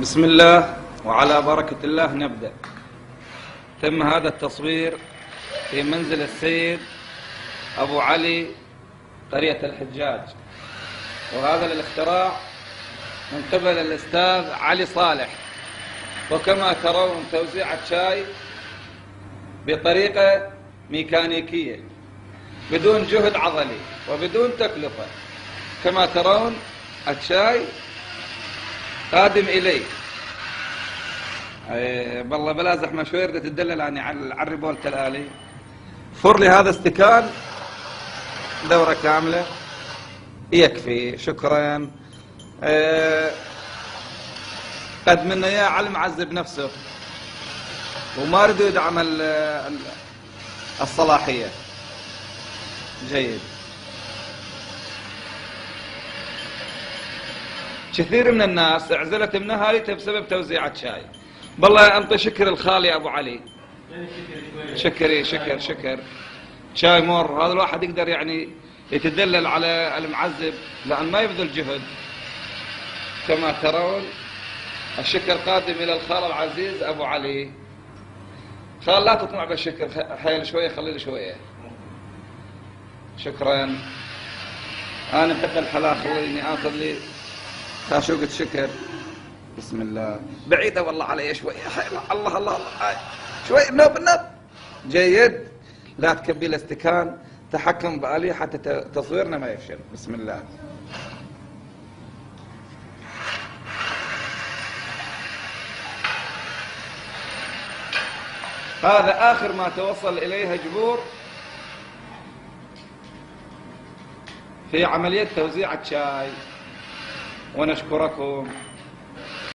بسم الله وعلى بركة الله نبدأ. تم هذا التصوير في منزل السيد أبو علي قرية الحجاج، وهذا للاختراع من قبل الأستاذ علي صالح. وكما ترون توزيع شاي بطريقة ميكانيكية بدون جهد عضلي وبدون تكلفة. كما ترون الشاي قادم إلي. والله بلا زحمة شوي، ردت تدلل عني على الريبولة الآلي. فر لي هذا استكان دورة كاملة يكفي، شكرا. قد منا اياه على المعذب نفسه وما رضوا يدعم الصلاحية. جيد. كثير من الناس اعزلت من اهاليته بسبب توزيع شاي. بالله انطي شكر الخالي ابو علي. شكر شاي مر. هذا الواحد يقدر يعني يتدلل على المعذب لان ما يبذل جهد. كما ترون الشكر قادم الى الخال العزيز ابو علي. خال لا تطمع بالشكر، حيل شويه، خلي لي شويه. شكرا. انا بحب الحلا، خليني اخذ لي خاشوقة شكر. بسم الله. بعيدة والله علي شوي. الله الله الله شوي. نوب. جيد. لا تكبي الاستكان، تحكم بآلية حتى تصويرنا ما يفشل. بسم الله. هذا آخر ما توصل إليه جبور في عملية توزيع الشاي، ونشكركم.